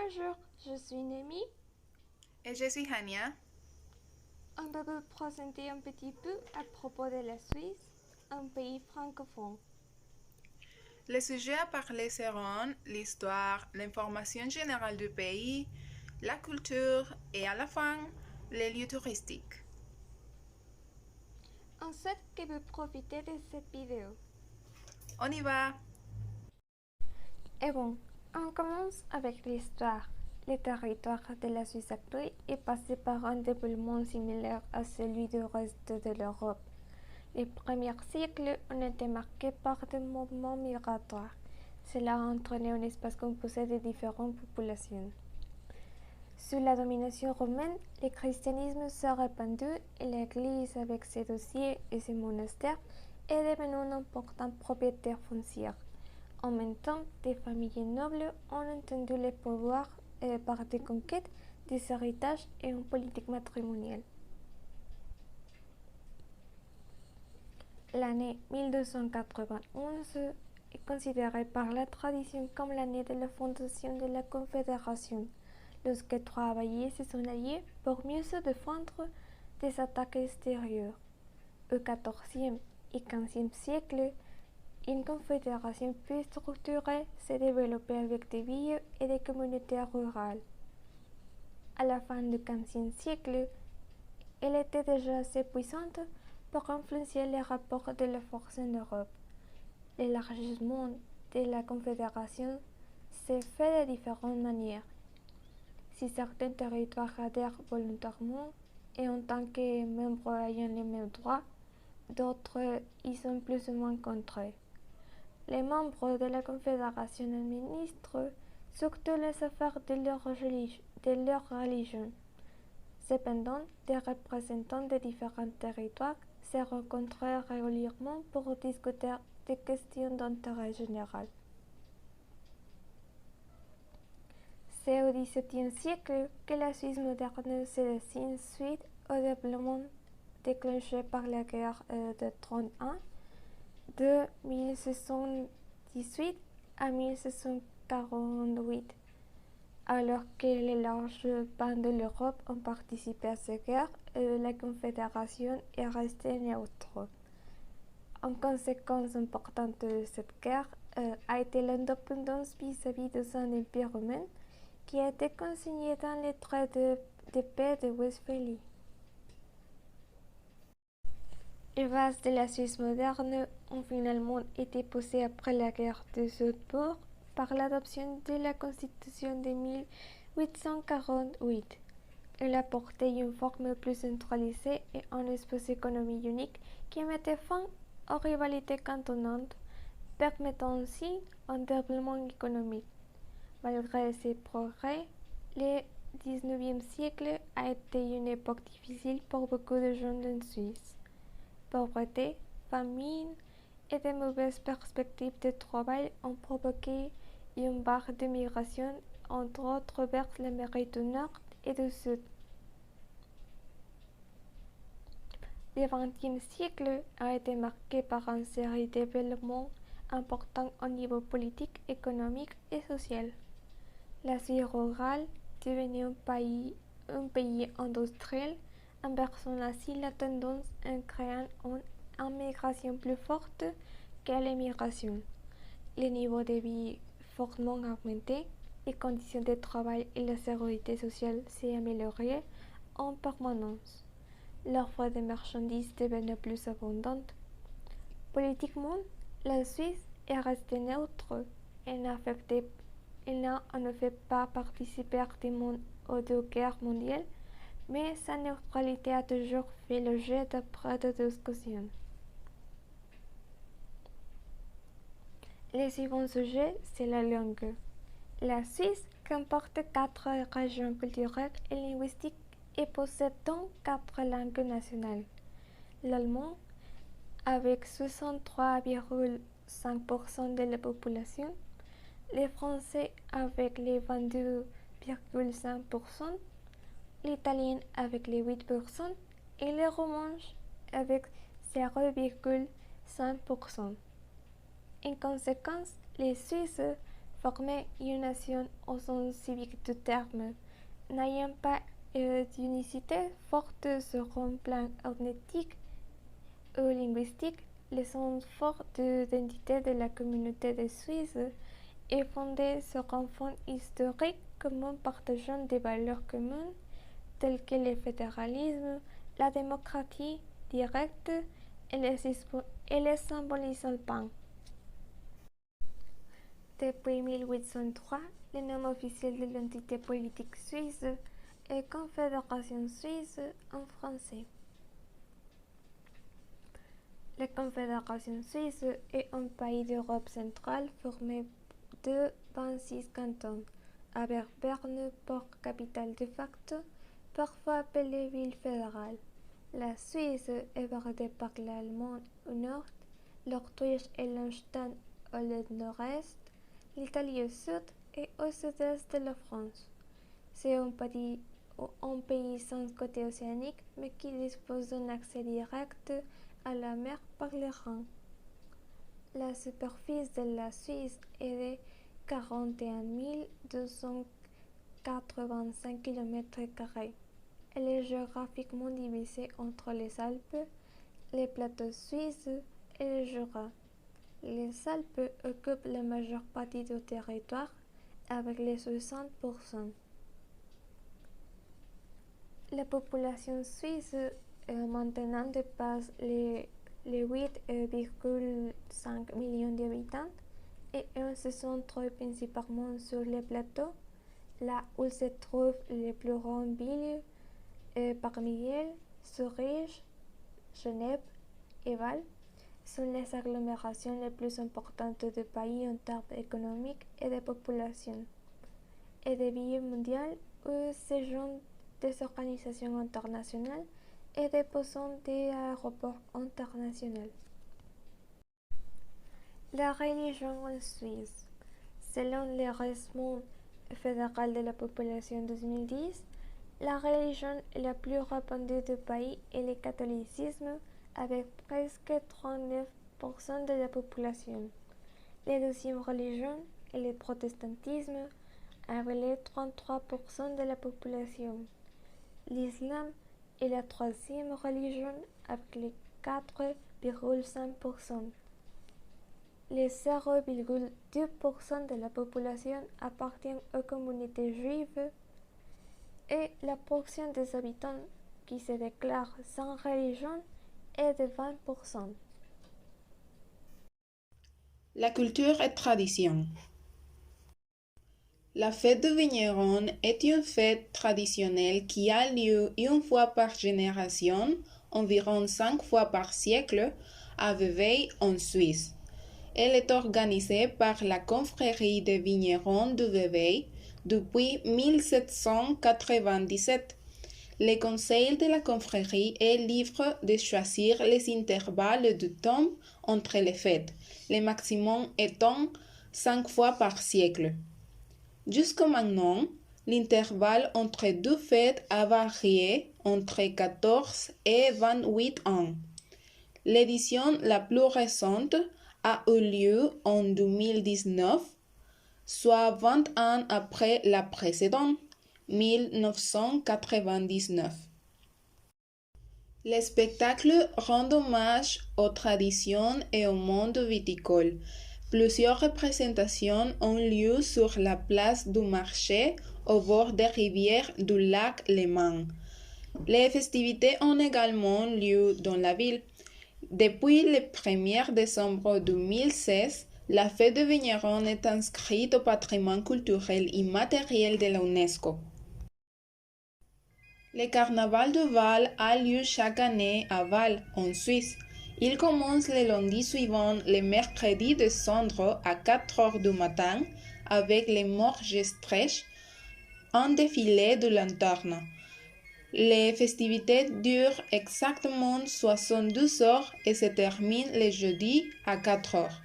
Bonjour, je suis Nemi. Et je suis Hania. On peut vous présenter un petit peu à propos de la Suisse, un pays francophone. Les sujets à parler seront l'histoire, l'information générale du pays, la culture et à la fin, les lieux touristiques. On souhaite que vous profitez de cette vidéo. On y va! Et bon, on commence avec l'histoire. Le territoire de la Suisse actuelle est passé par un développement similaire à celui du reste de l'Europe. Les premiers siècles ont été marqués par des mouvements migratoires. Cela a entraîné un espace composé de différentes populations. Sous la domination romaine, le christianisme s'est répandu et l'Église, avec ses dossiers et ses monastères, est devenue un important propriétaire foncier. En même temps, des familles nobles ont entendu le pouvoir par des conquêtes, des héritages et une politique matrimoniale. L'année 1291 est considérée par la tradition comme l'année de la fondation de la Confédération, lorsque trois alliés se sont alliés pour mieux se défendre des attaques extérieures. Au XIVe et XVe siècle, une confédération plus structurée s'est développée avec des villes et des communautés rurales. À la fin du XVe siècle, elle était déjà assez puissante pour influencer les rapports de la force en Europe. L'élargissement de la Confédération s'est fait de différentes manières. Si certains territoires adhèrent volontairement et en tant que membres ayant les mêmes droits, d'autres y sont plus ou moins contraints. Les membres de la Confédération administrent surtout les affaires de leur religion. Cependant, des représentants de différents territoires se rencontrent régulièrement pour discuter des questions d'intérêt général. C'est au XVIIe siècle que la Suisse moderne se dessine suite au développement déclenché par la guerre de 30 ans de 1618 à 1648. Alors que les larges pans de l'Europe ont participé à ces guerres, la Confédération est restée neutre. Une conséquence importante de cette guerre a été l'indépendance vis-à-vis de son empire romain, qui a été consigné dans les traités de paix de Westphalie. Les bases de la Suisse moderne ont finalement été posées après la guerre de Salzbourg par l'adoption de la Constitution de 1848. Elle apportait une forme plus centralisée et un espace économique unique qui mettait fin aux rivalités cantonales, permettant ainsi un développement économique. Malgré ces progrès, le XIXe siècle a été une époque difficile pour beaucoup de jeunes en Suisse. Pauvreté, famine et de mauvaises perspectives de travail ont provoqué une vague de migration, entre autres vers l'Amérique du Nord et du Sud. Le XXe siècle a été marqué par une série de développements importants au niveau politique, économique et social. La Suisse rurale, devenue un pays industriel, inversant ainsi la tendance en créant une immigration plus forte que l'immigration. Le niveau de vie fortement augmenté, les conditions de travail et la sécurité sociale s'est améliorée en permanence. L'offre de marchandises devenait plus abondante. Politiquement, la Suisse est restée neutre et n'a en effet pas participé activement aux deux guerres mondiales, mais sa neutralité a toujours fait l'objet de près de discussions. Le second sujet, c'est la langue. La Suisse comporte 4 régions culturelles et linguistiques et possède donc 4 langues nationales. L'allemand, avec 63,5% de la population, le français avec les 22,5%, l'italien avec les 8% et le romanche avec 0,5%. En conséquence, les Suisses former une nation au sens civique du terme, n'ayant pas d'unicité forte sur un plan ethnique ou linguistique. Le sens fort de l'identité de la communauté des Suisses est fondé sur un fond historique commun partageant des valeurs communes telles que le fédéralisme, la démocratie directe et le symbolisme. Depuis 1803, le nom officiel de l'entité politique suisse est Confédération suisse en français. La Confédération suisse est un pays d'Europe centrale formé de 26 cantons, avec Berne pour capitale de facto, parfois appelée ville fédérale. La Suisse est bordée par l'Allemagne au nord, l'Autriche et l'Holstein au nord-est, l'Italie au sud et au sud-est de la France. C'est un pays sans côté océanique, mais qui dispose d'un accès direct à la mer par les Rhin. La superficie de la Suisse est de 41 285 km². Elle est géographiquement divisée entre les Alpes, les plateaux suisses et le Jura. Les Alpes occupent la majeure partie du territoire, avec les 60%. La population suisse maintenant dépasse les 8,5 millions d'habitants et elle se centre principalement sur les plateaux, là où se trouvent les plus grandes villes, parmi elles Zurich, Genève et Bâle sont les agglomérations les plus importantes du pays en termes économiques et de population, et de villes mondiales où séjournent des organisations internationales et déposant des aéroports internationaux. La religion en Suisse. Selon le recensement fédéral de la population 2010, la religion la plus répandue du pays est le catholicisme, avec presque 39% de la population. La deuxième religion est le protestantisme, avec les 33% de la population. L'islam est la troisième religion avec les 4,5%. Les 0,2% de la population appartient aux communautés juives et la portion des habitants qui se déclarent sans religion est de 20%. La culture et tradition. La fête de vigneron est une fête traditionnelle qui a lieu une fois par génération, environ 5 fois par siècle, à Vevey en Suisse. Elle est organisée par la confrérie des vignerons de Vevey depuis 1797. Le conseil de la confrérie est libre de choisir les intervalles de temps entre les fêtes, le maximum étant 5 fois par siècle. Jusqu'à maintenant, l'intervalle entre deux fêtes a varié entre 14 et 28 ans. L'édition la plus récente a eu lieu en 2019, soit 20 ans après la précédente, 1999. Les spectacles rendent hommage aux traditions et au monde viticole. Plusieurs représentations ont lieu sur la place du marché au bord des rivières du lac Léman. Les festivités ont également lieu dans la ville. Depuis le 1er décembre 2016, la fête de vigneron est inscrite au patrimoine culturel immatériel de l'UNESCO. Le carnaval de Bâle a lieu chaque année à Bâle, en Suisse. Il commence le lundi suivant, le mercredi de cendre à 4 heures du matin, avec les morgestrech, un défilé de lanternes. Les festivités durent exactement 72 heures et se terminent le jeudi à 4 heures.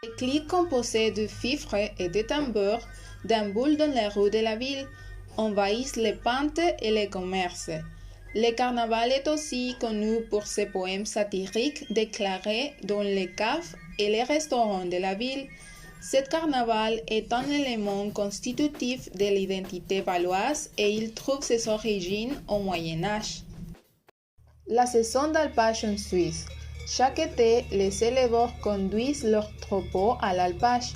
Les clics composés de fifres et de tambours déambulent dans les rues de la ville, envahissent les pentes et les commerces. Le carnaval est aussi connu pour ses poèmes satiriques déclarés dans les caves et les restaurants de la ville. Ce carnaval est un élément constitutif de l'identité valoise et il trouve ses origines au Moyen Âge. La saison d'alpage en Suisse. Chaque été, les éleveurs conduisent leurs troupeaux à l'alpage,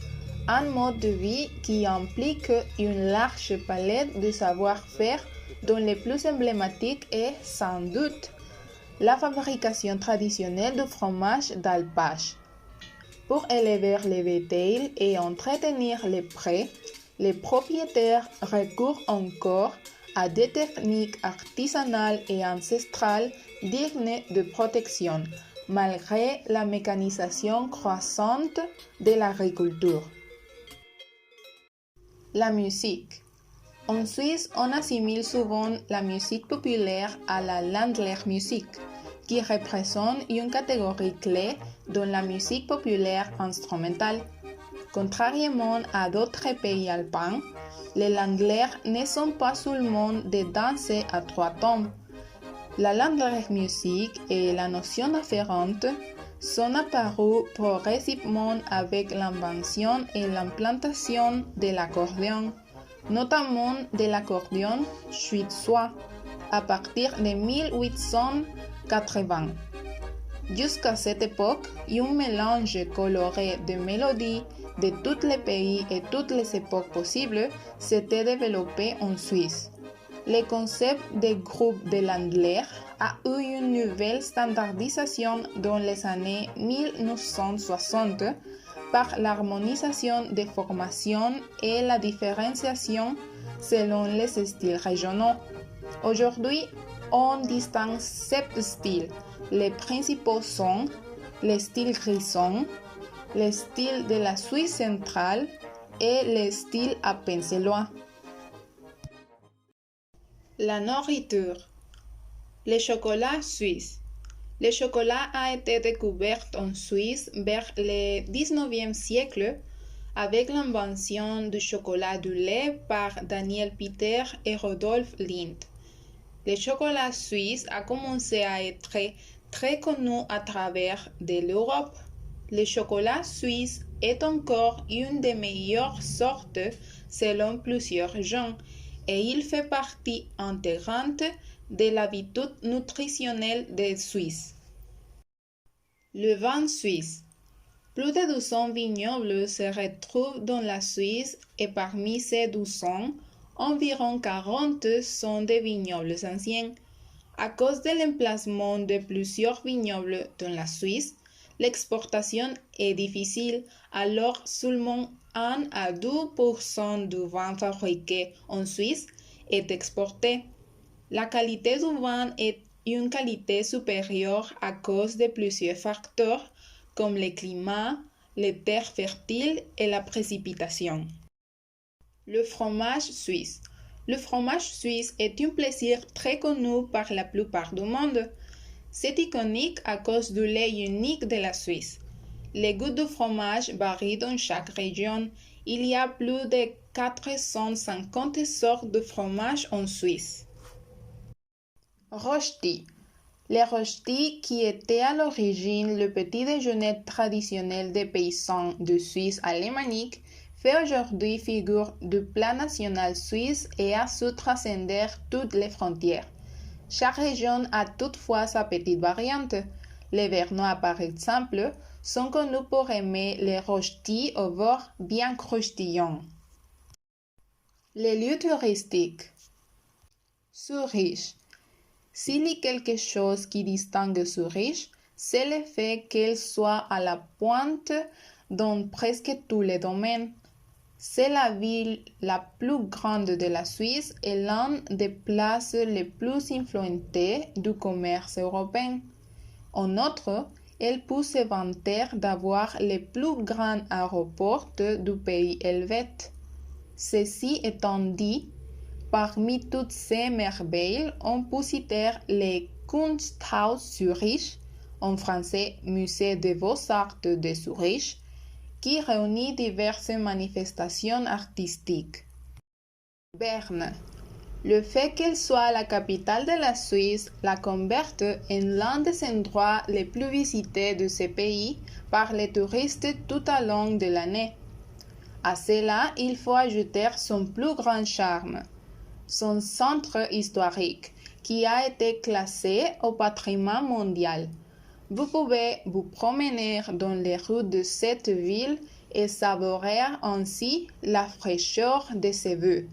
un mode de vie qui implique une large palette de savoir-faire dont le plus emblématique est, sans doute, la fabrication traditionnelle de fromage d'alpage. Pour élever les bétails et entretenir les prés, les propriétaires recourent encore à des techniques artisanales et ancestrales dignes de protection, malgré la mécanisation croissante de l'agriculture. La musique. En Suisse, on assimile souvent la musique populaire à la Ländlermusik, qui représente une catégorie clé dans la musique populaire instrumentale. Contrairement à d'autres pays alpins, les Ländler ne sont pas seulement des danses à 3 temps. La Ländlermusik et la notion afférente sont apparues progressivement avec l'invention et l'implantation de l'accordéon, notamment de l'accordéon suédois, à partir de 1880. Jusqu'à cette époque, un mélange coloré de mélodies de tous les pays et toutes les époques possibles s'était développé en Suisse. Le concept de groupe de Ländler a eu une nouvelle standardisation dans les années 1960 par l'harmonisation des formations et la différenciation selon les styles régionaux. Aujourd'hui, on distingue 7 styles. Les principaux sont le style grisson, le style de la Suisse centrale et le style appenzellois. La nourriture. Le chocolat suisse. Le chocolat a été découvert en Suisse vers le 19e siècle avec l'invention du chocolat du lait par Daniel Peter et Rodolphe Lindt. Le chocolat suisse a commencé à être très connu à travers de l'Europe. Le chocolat suisse est encore une des meilleures sortes selon plusieurs gens et il fait partie intégrante de l'habitude nutritionnelle des Suisses. Le vin suisse. Plus de 200 vignobles se retrouvent dans la Suisse et parmi ces 200, environ 40 sont des vignobles anciens. À cause de l'emplacement de plusieurs vignobles dans la Suisse, l'exportation est difficile, alors seulement 1 à 2% du vin fabriqué en Suisse est exporté. La qualité du vin est une qualité supérieure à cause de plusieurs facteurs comme le climat, les terres fertiles et la précipitation. Le fromage suisse. Le fromage suisse est un plaisir très connu par la plupart du monde. C'est iconique à cause du lait unique de la Suisse. Les goûts du fromage varient dans chaque région. Il y a plus de 450 sortes de fromage en Suisse. Rösti. Le rösti, qui était à l'origine le petit déjeuner traditionnel des paysans de Suisse alémanique, fait aujourd'hui figure du plat national suisse et a su transcender toutes les frontières. Chaque région a toutefois sa petite variante. Les Vernois, par exemple, sont connus pour aimer les röstis au beurre bien croustillant. Les lieux touristiques. Zurich. S'il y a quelque chose qui distingue Zurich, c'est le fait qu'elle soit à la pointe dans presque tous les domaines. C'est la ville la plus grande de la Suisse et l'une des places les plus influentes du commerce européen. En outre, elle peut se vanter d'avoir le plus grand aéroport du pays helvétique. Ceci étant dit, parmi toutes ces merveilles, on peut citer le Kunsthaus Zürich, en français Musée des Beaux-Arts de Zurich, qui réunit diverses manifestations artistiques. Berne. Le fait qu'elle soit la capitale de la Suisse la converte en l'un des endroits les plus visités de ce pays par les touristes tout au long de l'année. À cela, il faut ajouter son plus grand charme, son centre historique, qui a été classé au patrimoine mondial. Vous pouvez vous promener dans les rues de cette ville et savourer ainsi la fraîcheur de ses vues.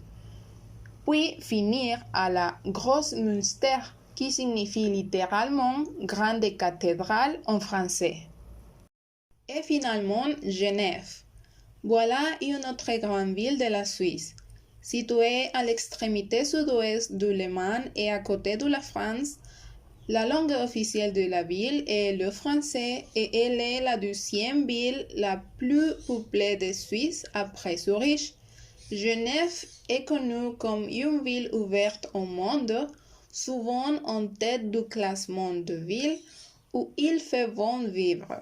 Puis finir à la Grosse Münster, qui signifie littéralement grande cathédrale en français. Et finalement, Genève. Voilà une autre grande ville de la Suisse. Située à l'extrémité sud-ouest du Léman et à côté de la France, la langue officielle de la ville est le français et elle est la deuxième ville la plus peuplée de Suisse après Zurich. Genève est connue comme une ville ouverte au monde, souvent en tête du classement de villes où il fait bon vivre.